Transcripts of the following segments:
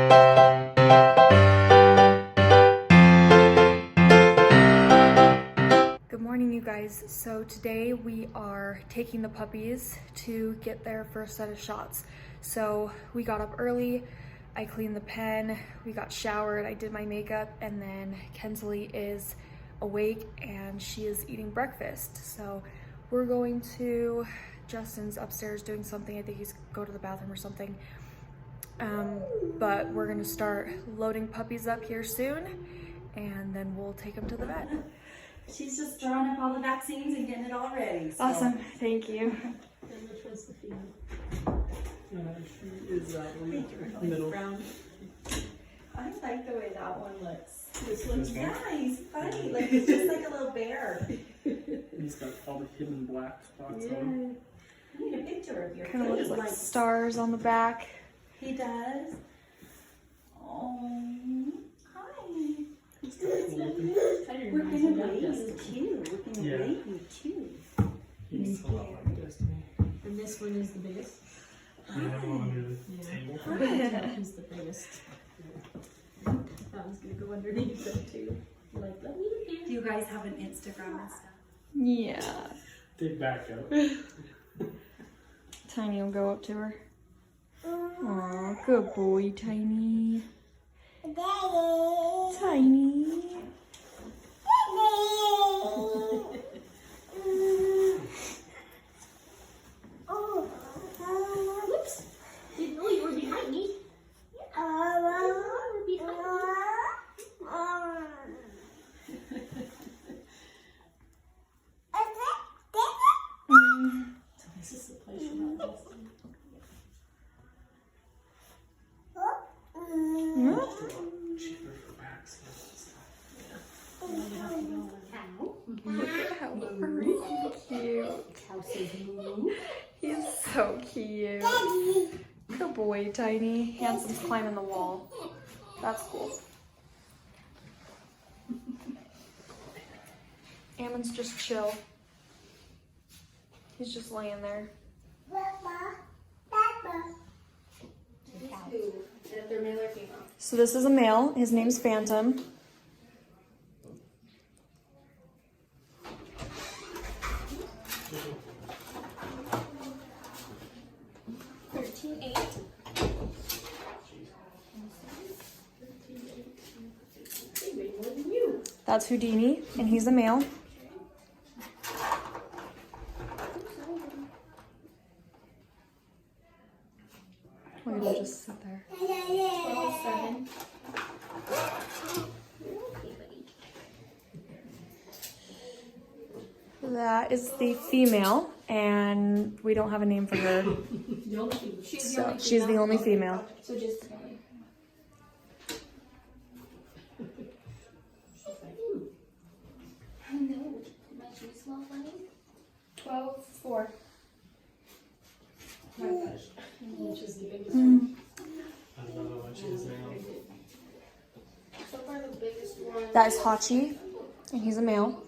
Good morning, you guys. So today we are taking the puppies to get their first set of shots. So we got up early, I cleaned the pen, we got showered, I did my makeup, and then Kinsley is awake and she is eating breakfast. So we're going to, Justin's upstairs doing something. I think he's go to the bathroom or something. But we're gonna start loading puppies up here soon, and then we'll take them to the vet. She's just drawing up all the vaccines and getting it all ready. So. Awesome, thank you. And which one's the female? She is that one, middle. Brown. I like the way that one looks. This one's Yeah, he's funny. Like he's just like a little bear. He's got all the hidden black spots Yeah. on him. I need a picture of your Kind of looks face. like stars on the back. He does. Oh, hi. We're gonna weigh you too. We're gonna Yeah. weigh you too. He's a lot like Destiny. And this one is the biggest? Yeah, under the table. He's the biggest. That one's gonna go underneath it too. Like, let me Do you guys have an Instagram and stuff? Yeah. They back up. Tiny will go up to her. Aw, good boy, Tiny. Tiny. Whoops! Didn't know you were behind me. You were behind So this is the place you're not Cheaper for backs and stuff. Cute. Cow says moo. He's so cute. Good boy, Tiny. Handsome's climbing the wall. That's cool. Ammon's just chill. He's just laying there. If they're male or female. So this is a male. His name's Phantom. That's Houdini, and he's a male. Look at him just sit there. 12-7. That is the female, and we don't have a name for her. The only female. She's the only female. So just the only. I know. My shoes smell funny. 12-4. My gosh. Which is the biggest one? I don't know how much it is now. So far the biggest one. That is Hachi, and he's a male.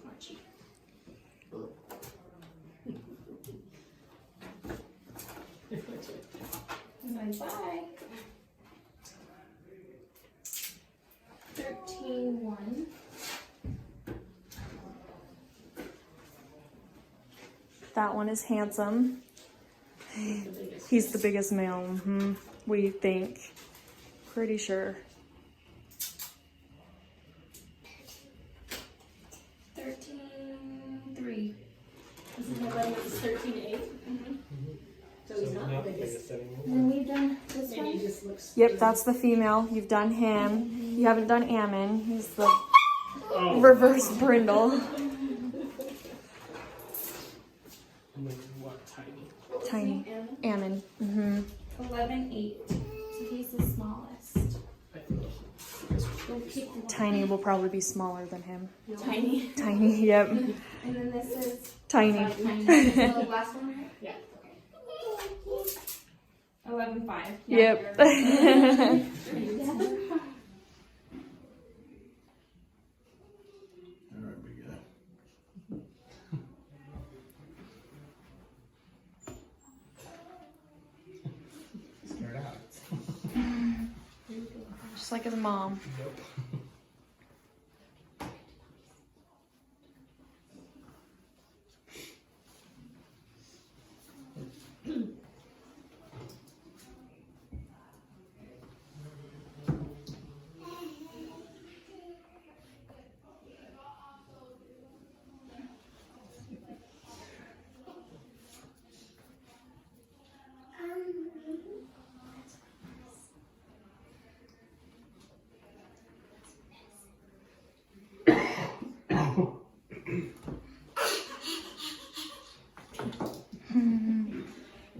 Bye. 13-1. That one is Handsome. He's the biggest male, we think. Pretty sure. 13-3. This is my buddy with 13-8. So he's not the biggest. And then we've done this one. He just looks. Yep, that's the female. You've done him. You haven't done Ammon. He's the reverse Brindle. And then what, Tiny? Tiny. Ammon. 11-8. So he's the smallest. Tiny will probably be smaller than him. Tiny. Tiny, yep. And then this is Tiny. tiny. So the last one, right? Yeah. 11-5. Yep. Just like his mom. Yep.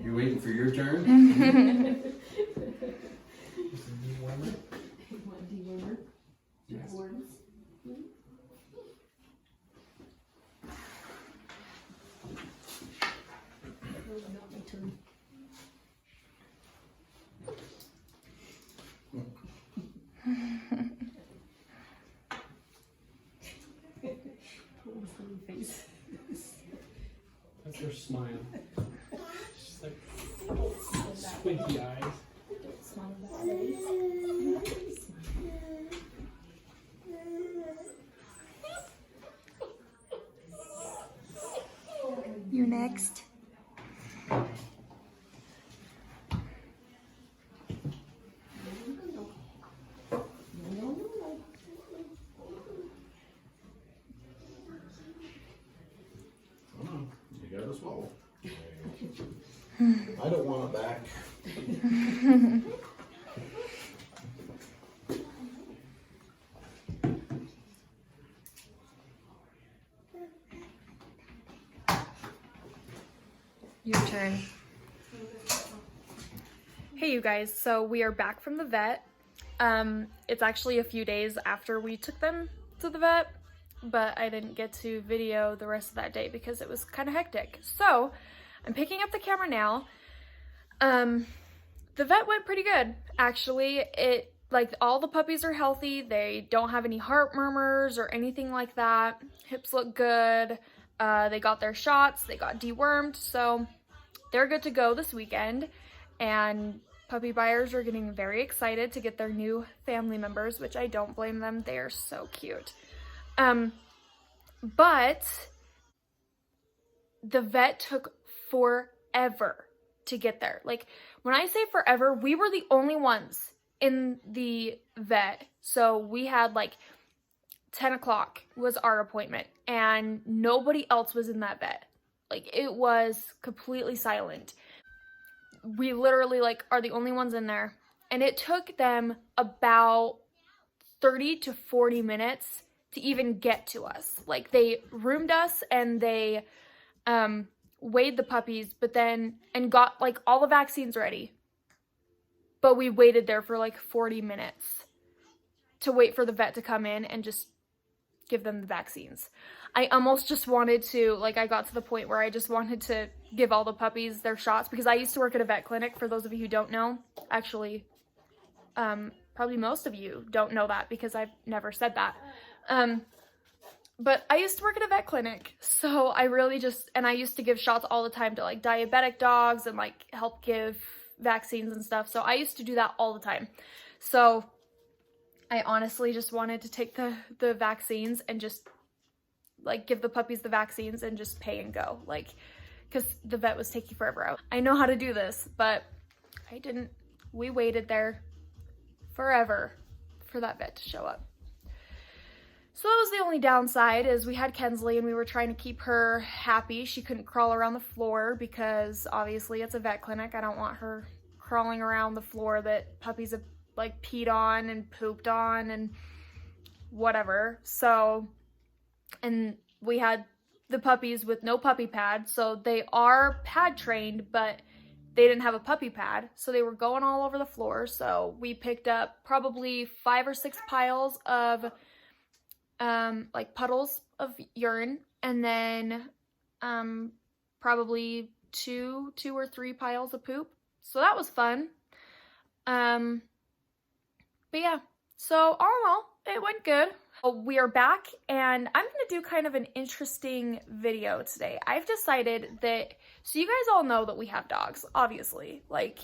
You waiting for your turn? Just a dewormer. Want dewormer? Yes. Worms? Oh, not my turn. Oh, funny face. That's her smile. She's like squinty eyes. Don't smile that way. Smile. You're next. You gotta swallow. I don't want it back. Your turn. Hey you guys, so we are back from the vet. It's actually a few days after we took them to the vet, but I didn't get to video the rest of that day because it was kind of hectic. So I'm picking up the camera now. The vet went pretty good, actually. Like, all the puppies are healthy. They don't have any heart murmurs or anything like that. Hips look good. They got their shots. They got dewormed, so they're good to go this weekend. And puppy buyers are getting very excited to get their new family members, which I don't blame them. They are so cute. But the vet took forever to get there. Like, when I say forever, we were the only ones in the vet. So we had like 10 o'clock was our appointment and nobody else was in that vet. Like, it was completely silent. We literally like are the only ones in there, and it took them about 30 to 40 minutes to even get to us. Like, they roomed us and they weighed the puppies, but then and got like all the vaccines ready. But we waited there for like 40 minutes to wait for the vet to come in and just give them the vaccines. I almost just wanted to, like, I got to the point where I just wanted to give all the puppies their shots, because I used to work at a vet clinic, for those of you who don't know. Actually, probably most of you don't know that because I've never said that. But I used to work at a vet clinic, so I really just, and I used to give shots all the time to like diabetic dogs and like help give vaccines and stuff. So I used to do that all the time. So I honestly just wanted to take the vaccines and just like give the puppies the vaccines and just pay and go, like, because the vet was taking forever. I know how to do this, but I didn't. We waited there forever for that vet to show up. So that was the only downside, is we had Kensley and we were trying to keep her happy. She couldn't crawl around the floor because obviously it's a vet clinic. I don't want her crawling around the floor that puppies have like peed on and pooped on and whatever. So, and we had the puppies with no puppy pad. So they are pad trained, but they didn't have a puppy pad. So they were going all over the floor. So we picked up probably 5 or 6 piles of like puddles of urine, and then probably two or 3 piles of poop. So that was fun. But yeah, so all in all, it went good. We are back, and I'm gonna do kind of an interesting video today. I've decided that, so you guys all know that we have dogs, obviously. Like,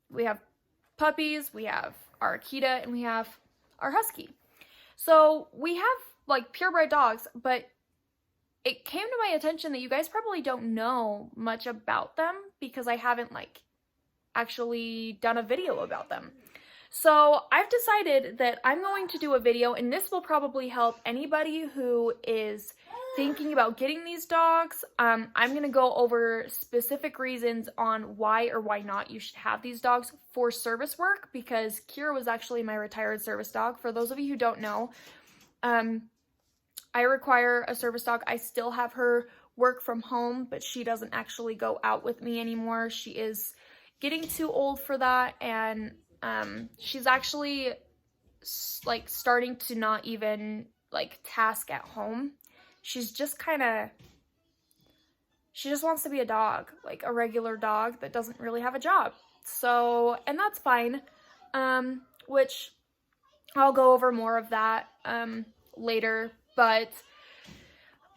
we have puppies, we have our Akita, and we have our husky. So we have like purebred dogs, but it came to my attention that you guys probably don't know much about them because I haven't like actually done a video about them. So I've decided that I'm going to do a video, and this will probably help anybody who is thinking about getting these dogs. I'm going to go over specific reasons on why or why not you should have these dogs for service work, because Kira was actually my retired service dog. For those of you who don't know, I require a service dog. I still have her work from home, but she doesn't actually go out with me anymore. She is getting too old for that, and she's actually like starting to not even like task at home. She's just she just wants to be a dog, like a regular dog that doesn't really have a job. So, and that's fine, which I'll go over more of that later, but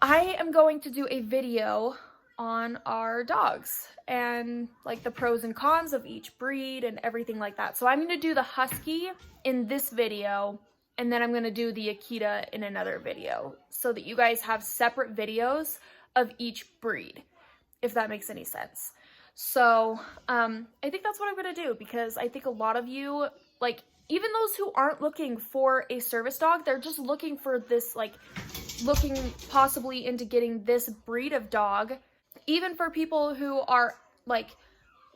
I am going to do a video on our dogs and like the pros and cons of each breed and everything like that. So I'm going to do the husky in this video, and then I'm going to do the Akita in another video so that you guys have separate videos of each breed, if that makes any sense. So I think that's what I'm going to do, because I think a lot of you, like even those who aren't looking for a service dog, they're just looking for this, like looking possibly into getting this breed of dog. Even for people who are like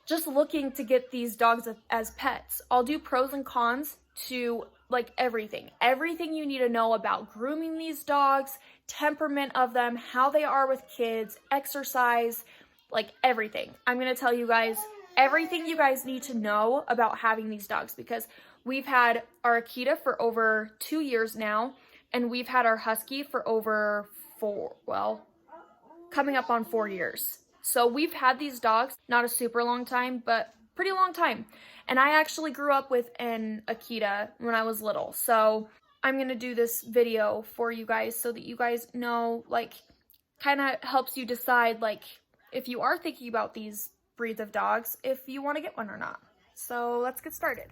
just looking to get these dogs as pets, I'll do pros and cons to like everything you need to know about grooming these dogs, temperament of them, how they are with kids, exercise, like everything. I'm going to tell you guys everything you guys need to know about having these dogs, because we've had our Akita for over 2 years now, and we've had our husky for over coming up on 4 years. So we've had these dogs, not a super long time, but pretty long time. And I actually grew up with an Akita when I was little. So I'm going to do this video for you guys so that you guys know, like, kind of helps you decide, like, if you are thinking about these breeds of dogs, if you want to get one or not. So let's get started.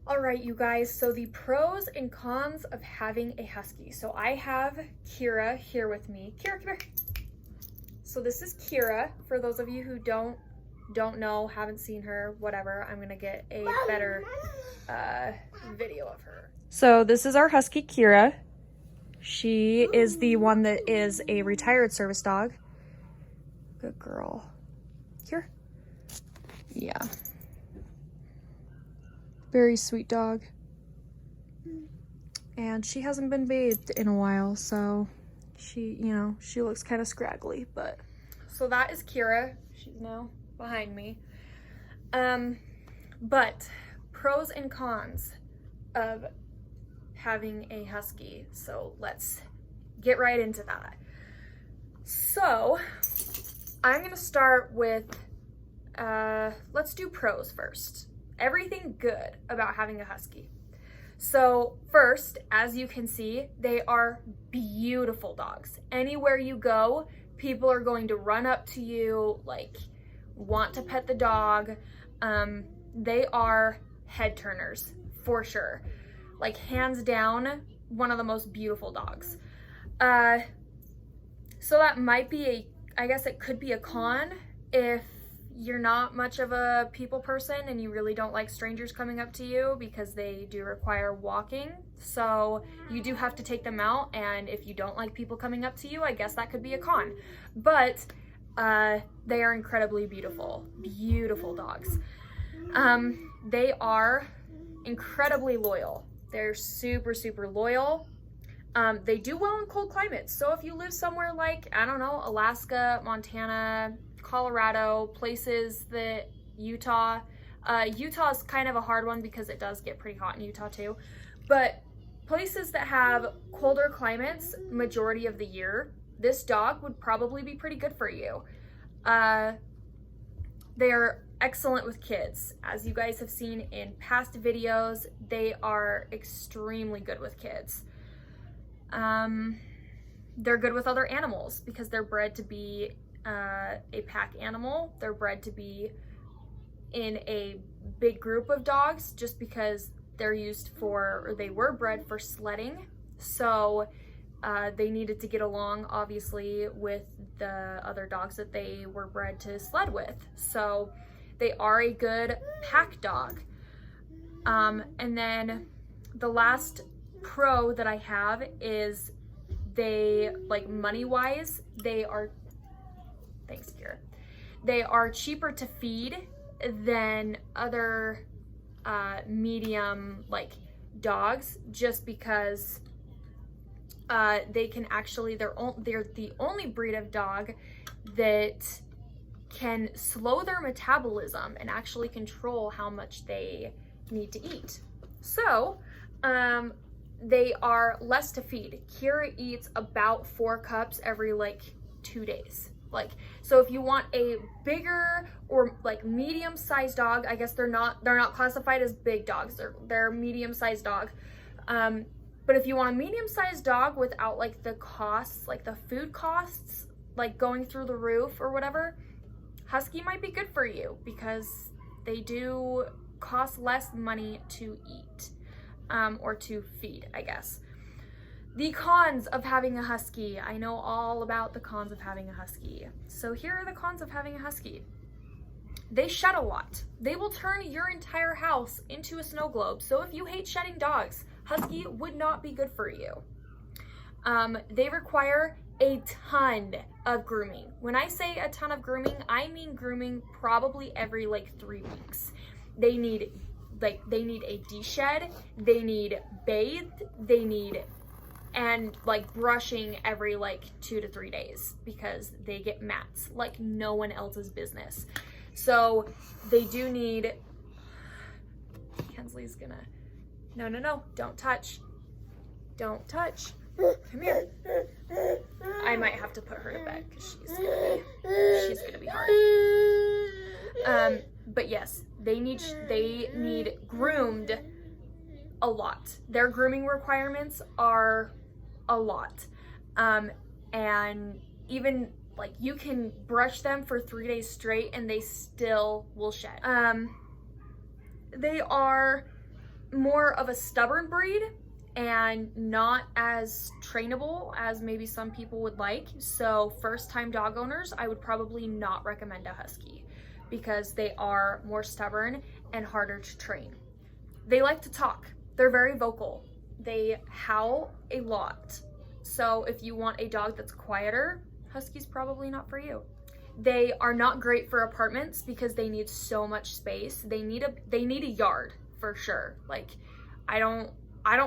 All right, you guys, so the pros and cons of having a husky. So I have Kira here with me. Kira, come here. So this is Kira. For those of you who don't know, haven't seen her, whatever, I'm gonna get a better video of her. So this is our husky, Kira. She is the one that is a retired service dog. Good girl. Here. Yeah. Very sweet dog. And she hasn't been bathed in a while, so she, you know, she looks kind of scraggly, but so that is Kira. She's now behind me. But pros and cons of having a husky. So let's get right into that. So I'm going to start with, let's do pros first. Everything good about having a husky. So first, as you can see, they are beautiful dogs. Anywhere you go, people are going to run up to you, like want to pet the dog. They are head turners for sure. Like hands down, one of the most beautiful dogs. So that might be I guess it could be a con if you're not much of a people person and you really don't like strangers coming up to you, because they do require walking. So you do have to take them out, and if you don't like people coming up to you, I guess that could be a con. But they are incredibly beautiful, beautiful dogs. They are incredibly loyal. They're super, super loyal. They do well in cold climates. So if you live somewhere like, I don't know, Alaska, Montana, Colorado, places that Utah is kind of a hard one because it does get pretty hot in Utah too, but places that have colder climates majority of the year, this dog would probably be pretty good for you. They are excellent with kids. As you guys have seen in past videos, they are extremely good with kids. They're good with other animals because they're bred to be a pack animal. They're bred to be, in a big group of dogs just because they're used for, or they were bred for sledding. So they needed to get along, obviously, with the other dogs that they were bred to sled with. So they are a good pack dog. And then the last pro that I have is they, like, money-wise, they are, thanks, Kira. They are cheaper to feed than other medium, like, dogs, just because they can actually, they're the only breed of dog that can slow their metabolism and actually control how much they need to eat. So they are less to feed. Kira eats about 4 cups every like 2 days. Like, so if you want a bigger or like medium-sized dog, I guess they're not classified as big dogs. They're medium-sized dog. But if you want a medium-sized dog without like the costs, like the food costs, like going through the roof or whatever, husky might be good for you because they do cost less money to eat, or to feed, I guess. The cons of having a husky. I know all about the cons of having a husky. So here are the cons of having a husky. They shed a lot. They will turn your entire house into a snow globe. So if you hate shedding dogs, husky would not be good for you. They require a ton of grooming. When I say a ton of grooming, I mean grooming probably every like 3 weeks. They need a de-shed, they need bathed, they need, and like brushing every like 2 to 3 days because they get mats like no one else's business. So they do need, Kensley's gonna, no, don't touch. Don't touch. Come here. I might have to put her to bed because she's gonna be hard. But yes, they need groomed a lot. Their grooming requirements are a lot. And even like you can brush them for 3 days straight and they still will shed. They are more of a stubborn breed and not as trainable as maybe some people would like. So first-time dog owners, I would probably not recommend a husky because they are more stubborn and harder to train. They like to talk. They're very vocal. They howl a lot. So if you want a dog that's quieter, husky's probably not for you. They are not great for apartments because they need so much space. They need a yard for sure. Like, I don't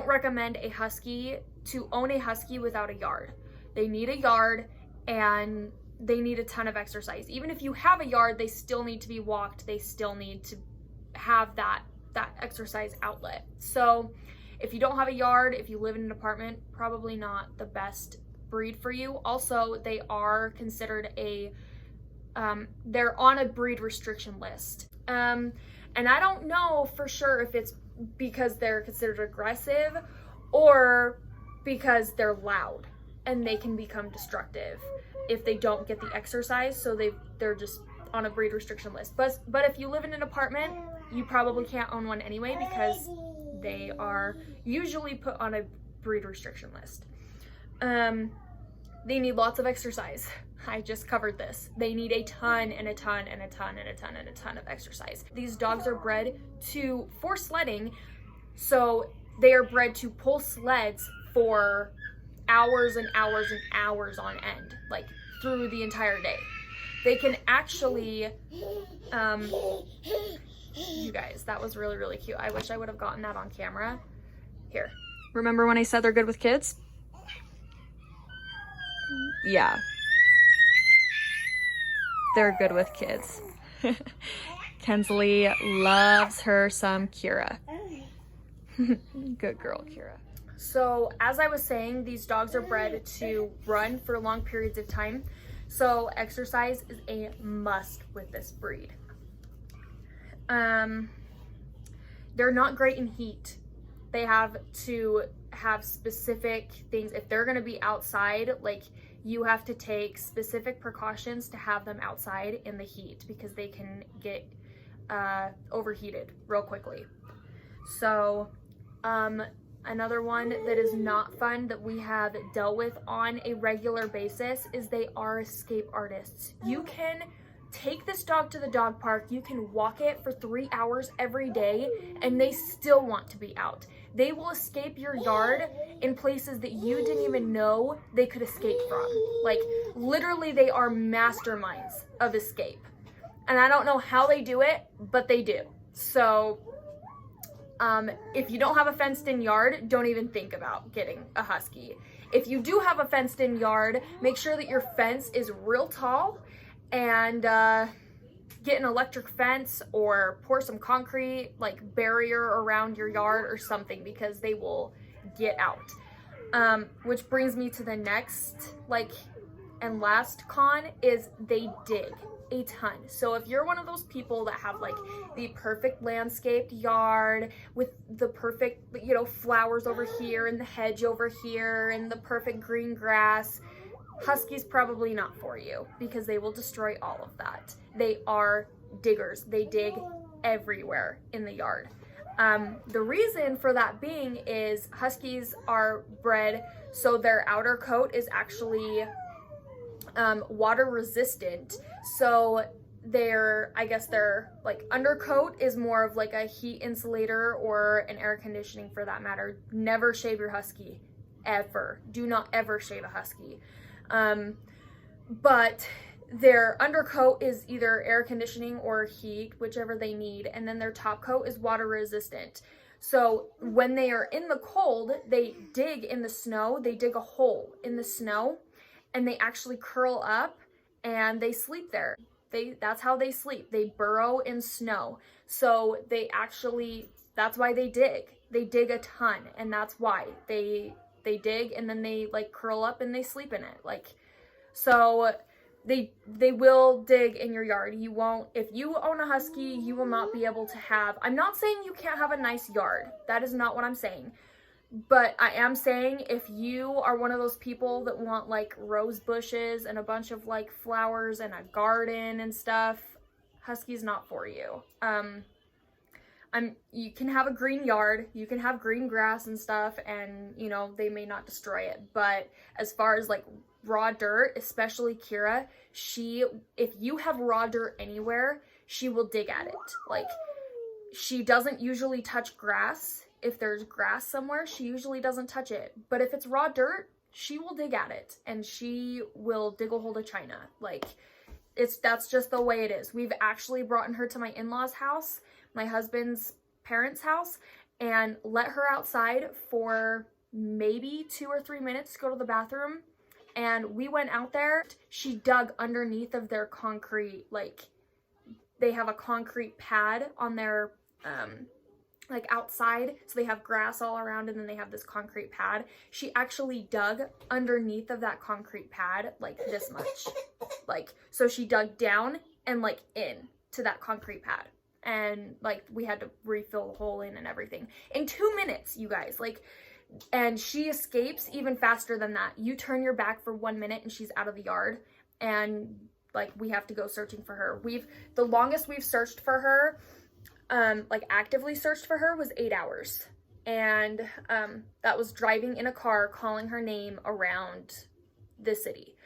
recommend a husky to own a husky without a yard. They need a yard and they need a ton of exercise. Even if you have a yard, they still need to be walked. They still need to have that exercise outlet. So if you don't have a yard, if you live in an apartment, probably not the best breed for you. Also, they are considered they're on a breed restriction list. And I don't know for sure if it's because they're considered aggressive or because they're loud and they can become destructive if they don't get the exercise. So they're just on a breed restriction list. But if you live in an apartment, you probably can't own one anyway because they are usually put on a breed restriction list. They need lots of exercise. I just covered this. They need a ton and a ton and a ton and a ton and a ton of exercise. These dogs are bred for sledding, so they are bred to pull sleds for hours and hours and hours on end, like through the entire day. They can actually, you guys, that was really, really cute. I wish I would have gotten that on camera. Here. Remember when I said they're good with kids? Yeah. They're good with kids. Kensley loves her some Kira. Good girl, Kira. So as I was saying, these dogs are bred to run for long periods of time. So exercise is a must with this breed. They're not great in heat. They have to have specific things. If they're gonna be outside, like, you have to take specific precautions to have them outside in the heat because they can get overheated real quickly. So another one that is not fun that we have dealt with on a regular basis is they are escape artists. You can take this dog to the dog park, you can walk it for 3 hours every day, and they still want to be out. They will escape your yard in places that you didn't even know they could escape from. Like, literally, they are masterminds of escape. And I don't know how they do it, but they do. So, if you don't have a fenced-in yard, don't even think about getting a husky. If you do have a fenced-in yard, make sure that your fence is real tall, and get an electric fence or pour some concrete like barrier around your yard or something, because they will get out. Which brings me to the next and last con is they dig a ton. So if you're one of those people that have like the perfect landscaped yard with the perfect, flowers over here and the hedge over here and the perfect green grass, huskies probably not for you, because they will destroy all of that. They are diggers. They dig everywhere in the yard. The reason for that being is huskies are bred so their outer coat is actually water resistant. So their like undercoat is more of like a heat insulator or an air conditioning for that matter. Never shave your husky, ever. Do not ever shave a husky. But their undercoat is either air conditioning or heat, whichever they need, and then their top coat is water resistant. So when they are in the cold, they dig in the snow, they dig a hole in the snow, and they actually curl up and they sleep there. That's how they sleep. They burrow in snow. So that's why they dig. They dig a ton, and that's why they dig, and then they like curl up and they sleep in it. So they will dig in your yard. You won't, if you own a husky, you will not be able to have, I'm not saying you can't have a nice yard. That is not what I'm saying. But I am saying if you are one of those people that want like rose bushes and a bunch of like flowers and a garden and stuff, husky's not for you. You can have a green yard, you can have green grass and stuff, and they may not destroy it. But as far as like raw dirt, especially Kira, if you have raw dirt anywhere, she will dig at it. Like, she doesn't usually touch grass. If there's grass somewhere, she usually doesn't touch it. But if it's raw dirt, she will dig at it, and she will dig a hole of China. Like, that's just the way it is. We've actually brought her to my in-laws' house, my husband's parents' house, and let her outside for maybe 2 or 3 minutes to go to the bathroom. And we went out there. She dug underneath of their concrete, like, they have a concrete pad on their, outside. So they have grass all around, and then they have this concrete pad. She actually dug underneath of that concrete pad, like this much. So she dug down and in to that concrete pad. And we had to refill the hole in and everything. In 2 minutes, you guys, and she escapes even faster than that. You turn your back for 1 minute and she's out of the yard, and we have to go searching for her. The longest we've searched for her, actively searched for her, was 8 hours. And that was driving in a car, calling her name around the city.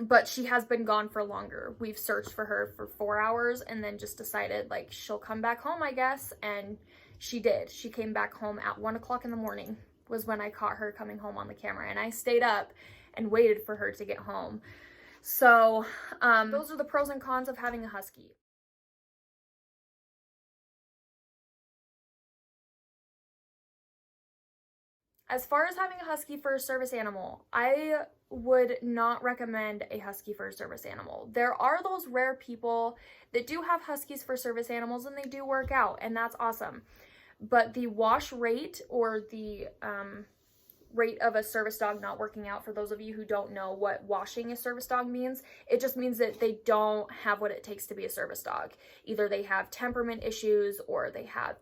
But she has been gone for longer. We've searched for her for 4 hours and then just decided she'll come back home, I guess. And she did. She came back home at 1 o'clock in the morning was when I caught her coming home on the camera. And I stayed up and waited for her to get home. So those are the pros and cons of having a husky. As far as having a husky for a service animal, I would not recommend a husky for a service animal. There are those rare people that do have huskies for service animals and they do work out, and that's awesome. But the wash rate, or the rate of a service dog not working out, for those of you who don't know what washing a service dog means, it just means that they don't have what it takes to be a service dog. Either they have temperament issues, or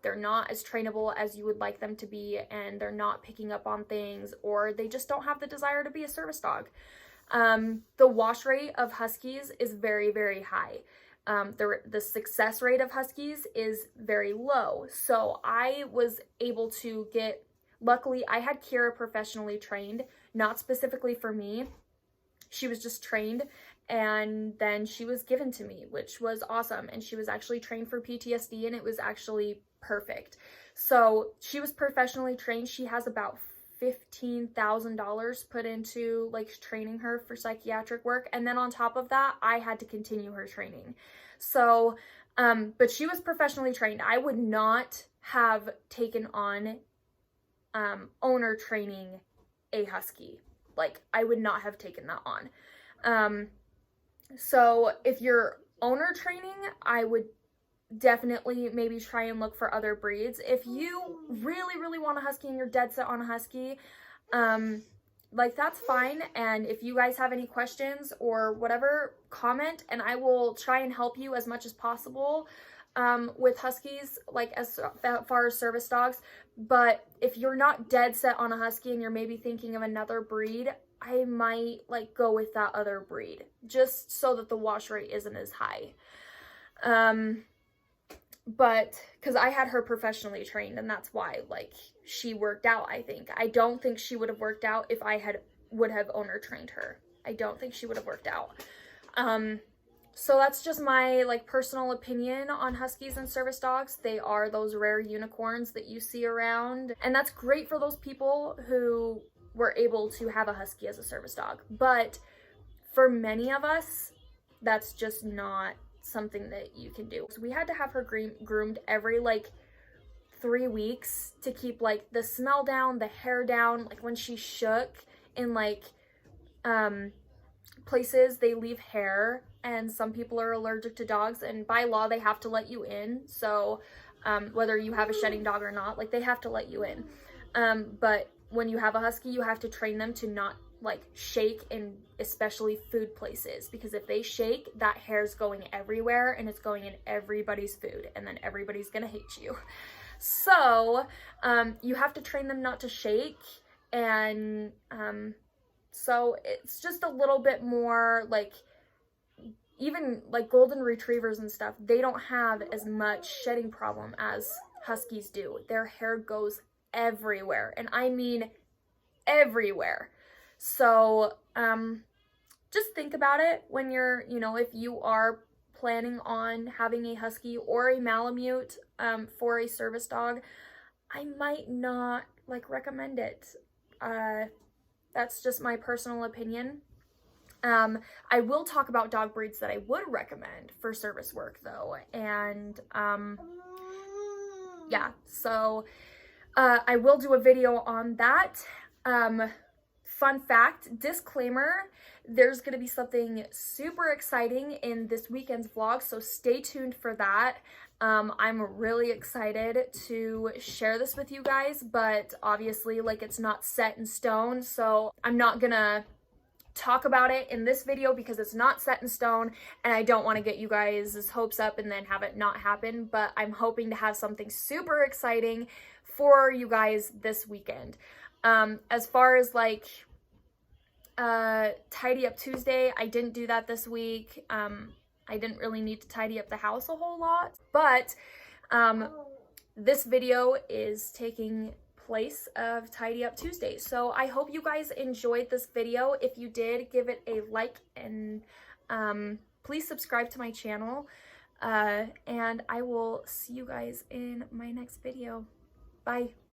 they're not as trainable as you would like them to be, and they're not picking up on things, or they just don't have the desire to be a service dog. The wash rate of huskies is very, very high. the success rate of huskies is very low. So I was able to get, luckily I had Kira professionally trained, not specifically for me. She was just trained, and then she was given to me, which was awesome. And she was actually trained for PTSD, and it was actually perfect. So she was professionally trained. She has about $15,000 put into like training her for psychiatric work. And then on top of that, I had to continue her training. So, but she was professionally trained. I would not have taken on owner training a husky. Like, I would not have taken that on. So if you're owner training, I would definitely maybe try and look for other breeds. If you really, really want a husky and you're dead set on a husky, like, that's fine. And if you guys have any questions or whatever, comment, and I will try and help you as much as possible with huskies, like as far as service dogs. But if you're not dead set on a husky and you're maybe thinking of another breed, I might like go with that other breed just so that the wash rate isn't as high. But because I had her professionally trained, and that's why like she worked out. I don't think she would have worked out if I would have owner trained her. I don't think she would have worked out. So that's just my like personal opinion on huskies and service dogs. They are those rare unicorns that you see around, and that's great for those people who were able to have a husky as a service dog. But for many of us, that's just not something that you can do. So we had to have her groomed every like 3 weeks to keep like the smell down, the hair down. Like when she shook in like places, they leave hair, and some people are allergic to dogs, and by law they have to let you in. So whether you have a shedding dog or not, like they have to let you in. But when you have a husky, you have to train them to not like shake in especially food places, because if they shake, that hair's going everywhere and it's going in everybody's food, and then everybody's gonna hate you. So you have to train them not to shake, and so it's just a little bit more like, even like golden retrievers and stuff, they don't have as much shedding problem as huskies do. Their hair goes everywhere, and I mean everywhere. So just think about it when you're, if you are planning on having a husky or a Malamute for a service dog, I might not like recommend it. That's just my personal opinion. I will talk about dog breeds that I would recommend for service work though. And yeah, so I will do a video on that. Fun fact, disclaimer, there's going to be something super exciting in this weekend's vlog, so stay tuned for that. I'm really excited to share this with you guys, but obviously like it's not set in stone, so I'm not gonna talk about it in this video because it's not set in stone, and I don't want to get you guys' hopes up and then have it not happen. But I'm hoping to have something super exciting for you guys this weekend. As far as like tidy up Tuesday, I didn't do that this week. I didn't really need to tidy up the house a whole lot, but this video is taking place of Tidy Up Tuesday. So I hope you guys enjoyed this video. If you did, give it a like, and please subscribe to my channel, and I will see you guys in my next video. Bye.